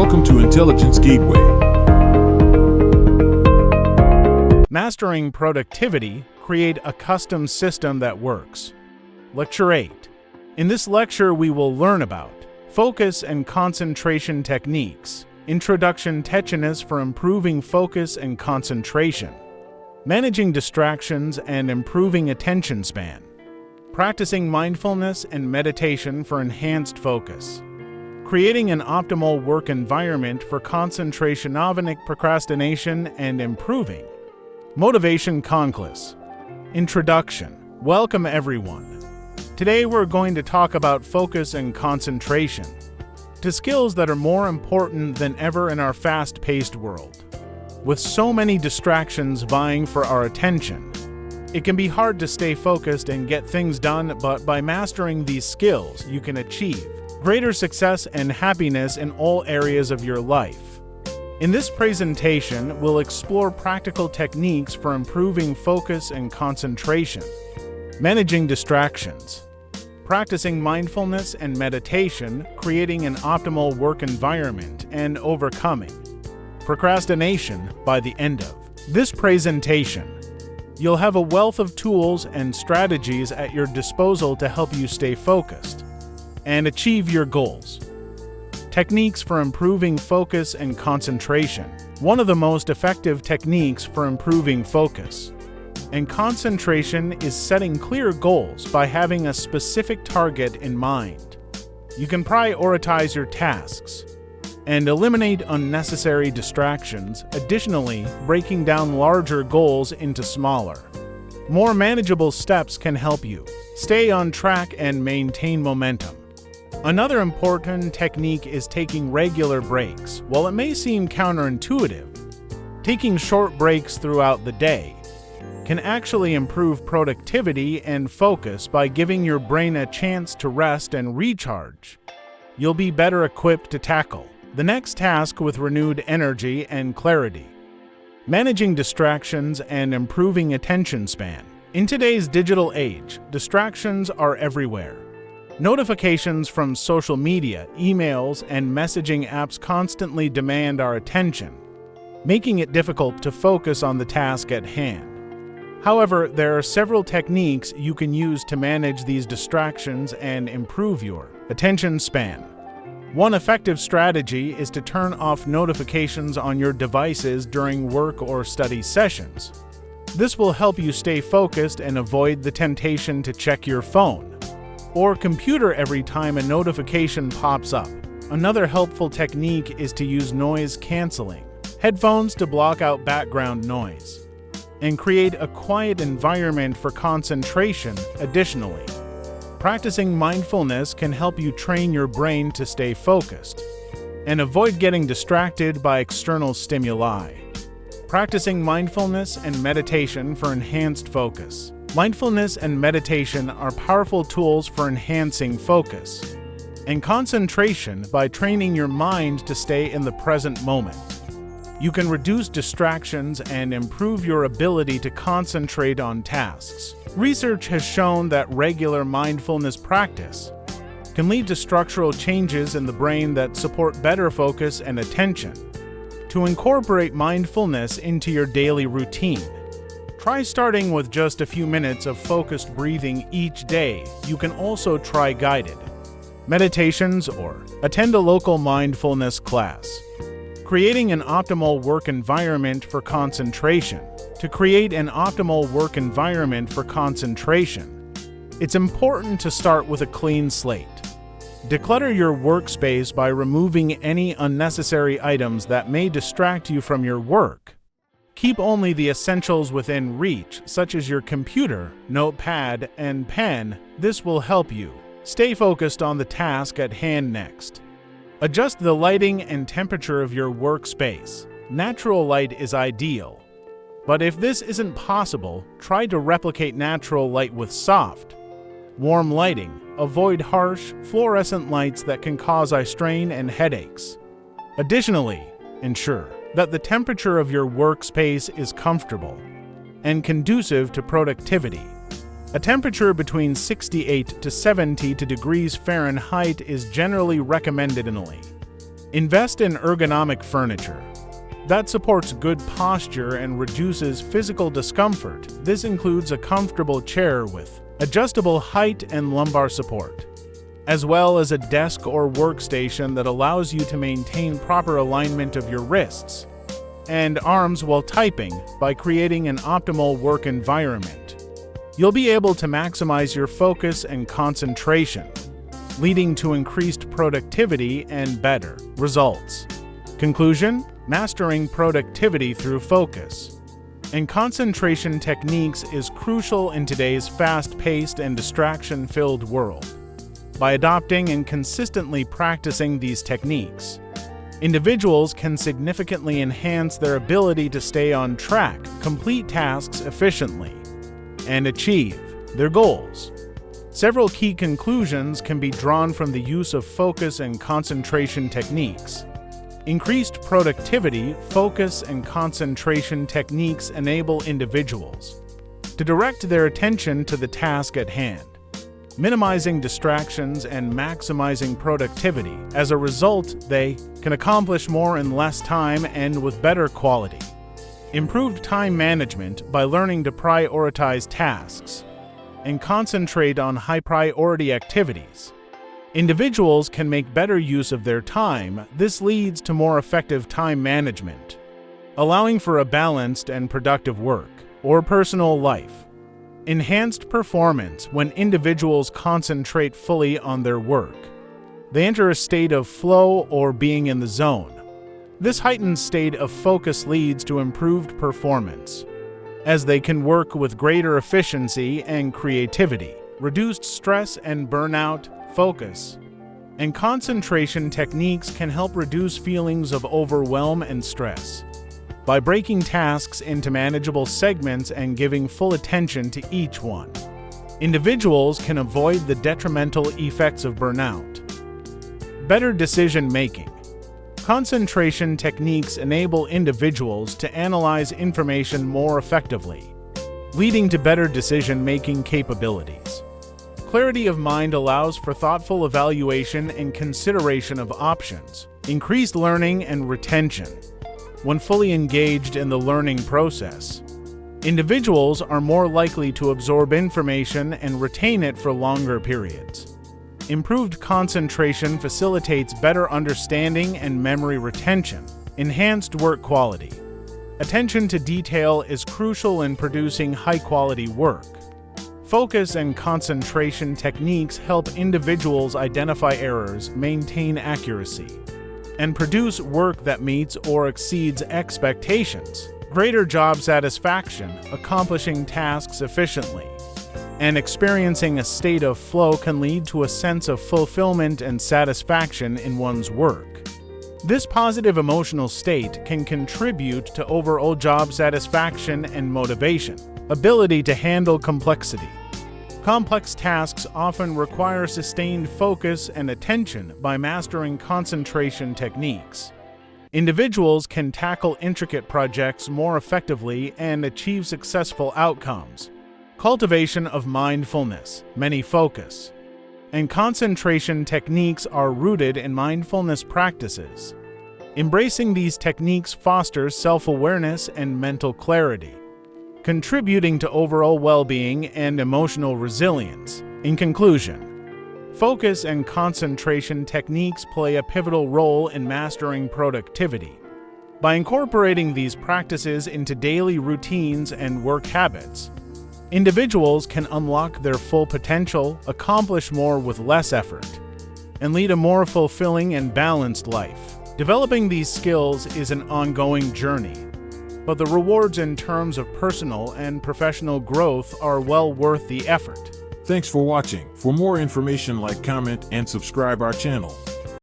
Welcome to Intelligence Gateway. Mastering Productivity, Create a Custom System that Works. Lecture 8. In this lecture, we will learn about focus and concentration techniques, introduction techniques for improving focus and concentration, managing distractions and improving attention span, practicing mindfulness and meditation for enhanced focus, creating an optimal work environment for concentration, avoiding procrastination, and improving motivation conquest. Introduction. Welcome everyone. Today we're going to talk about focus and concentration, two skills that are more important than ever in our fast-paced world. With so many distractions vying for our attention, it can be hard to stay focused and get things done, but by mastering these skills, you can achieve greater success and happiness in all areas of your life. In this presentation, we'll explore practical techniques for improving focus and concentration, managing distractions, practicing mindfulness and meditation, creating an optimal work environment, and overcoming procrastination. By the end of this presentation, you'll have a wealth of tools and strategies at your disposal to help you stay focused and achieve your goals. Techniques for improving focus and concentration. One of the most effective techniques for improving focus and concentration is setting clear goals by having a specific target in mind. You can prioritize your tasks and eliminate unnecessary distractions. Additionally, breaking down larger goals into smaller, more manageable steps can help you stay on track and maintain momentum. Another important technique is taking regular breaks. While it may seem counterintuitive, taking short breaks throughout the day can actually improve productivity and focus by giving your brain a chance to rest and recharge. You'll be better equipped to tackle the next task with renewed energy and clarity. Managing distractions and improving attention span. In today's digital age, distractions are everywhere. Notifications from social media, emails, and messaging apps constantly demand our attention, making it difficult to focus on the task at hand. However, there are several techniques you can use to manage these distractions and improve your attention span. One effective strategy is to turn off notifications on your devices during work or study sessions. This will help you stay focused and avoid the temptation to check your phone or computer every time a notification pops up. Another helpful technique is to use noise-canceling headphones to block out background noise and create a quiet environment for concentration. Additionally, practicing mindfulness can help you train your brain to stay focused and avoid getting distracted by external stimuli. Practicing mindfulness and meditation for enhanced focus. Mindfulness and meditation are powerful tools for enhancing focus and concentration by training your mind to stay in the present moment. You can reduce distractions and improve your ability to concentrate on tasks. Research has shown that regular mindfulness practice can lead to structural changes in the brain that support better focus and attention. To incorporate mindfulness into your daily routine, try starting with just a few minutes of focused breathing each day. You can also try guided meditations or attend a local mindfulness class. Creating an optimal work environment for concentration. To create an optimal work environment for concentration, it's important to start with a clean slate. Declutter your workspace by removing any unnecessary items that may distract you from your work. Keep only the essentials within reach, such as your computer, notepad, and pen. This will help you stay focused on the task at hand next. Adjust the lighting and temperature of your workspace. Natural light is ideal, but if this isn't possible, try to replicate natural light with soft, warm lighting. Avoid harsh, fluorescent lights that can cause eye strain and headaches. Additionally, ensure that the temperature of your workspace is comfortable and conducive to productivity. A temperature between 68 to 72 degrees Fahrenheit is generally recommended. Invest in ergonomic furniture that supports good posture and reduces physical discomfort. This includes a comfortable chair with adjustable height and lumbar support, as well as a desk or workstation that allows you to maintain proper alignment of your wrists and arms while typing by creating an optimal work environment. You'll be able to maximize your focus and concentration, leading to increased productivity and better results. Conclusion: mastering productivity through focus and concentration techniques is crucial in today's fast-paced and distraction-filled world. By adopting and consistently practicing these techniques, individuals can significantly enhance their ability to stay on track, complete tasks efficiently, and achieve their goals. Several key conclusions can be drawn from the use of focus and concentration techniques. Increased productivity, focus, and concentration techniques enable individuals to direct their attention to the task at hand, minimizing distractions and maximizing productivity. As a result, they can accomplish more in less time and with better quality. Improved time management by learning to prioritize tasks and concentrate on high-priority activities. Individuals can make better use of their time. This leads to more effective time management, allowing for a balanced and productive work or personal life. Enhanced performance: when individuals concentrate fully on their work, they enter a state of flow or being in the zone. This heightened state of focus leads to improved performance, as they can work with greater efficiency and creativity. Reduced stress and burnout. Focus and concentration techniques can help reduce feelings of overwhelm and stress. By breaking tasks into manageable segments and giving full attention to each one, individuals can avoid the detrimental effects of burnout. Better decision-making. Concentration techniques enable individuals to analyze information more effectively, leading to better decision-making capabilities. Clarity of mind allows for thoughtful evaluation and consideration of options. Increased learning and retention. When fully engaged in the learning process, individuals are more likely to absorb information and retain it for longer periods. Improved concentration facilitates better understanding and memory retention. Enhanced work quality. Attention to detail is crucial in producing high-quality work. Focus and concentration techniques help individuals identify errors, maintain accuracy, and produce work that meets or exceeds expectations. Greater job satisfaction, accomplishing tasks efficiently, and experiencing a state of flow can lead to a sense of fulfillment and satisfaction in one's work. This positive emotional state can contribute to overall job satisfaction and motivation. Ability to handle complexity. Complex tasks often require sustained focus and attention. By mastering concentration techniques, individuals can tackle intricate projects more effectively and achieve successful outcomes. Cultivation of mindfulness. Many focus and concentration techniques are rooted in mindfulness practices. Embracing these techniques fosters self-awareness and mental clarity, contributing to overall well-being and emotional resilience. In conclusion, focus and concentration techniques play a pivotal role in mastering productivity. By incorporating these practices into daily routines and work habits, individuals can unlock their full potential, accomplish more with less effort, and lead a more fulfilling and balanced life. Developing these skills is an ongoing journey, but the rewards in terms of personal and professional growth are well worth the effort. Thanks for watching. For more information, like, comment, and subscribe our channel.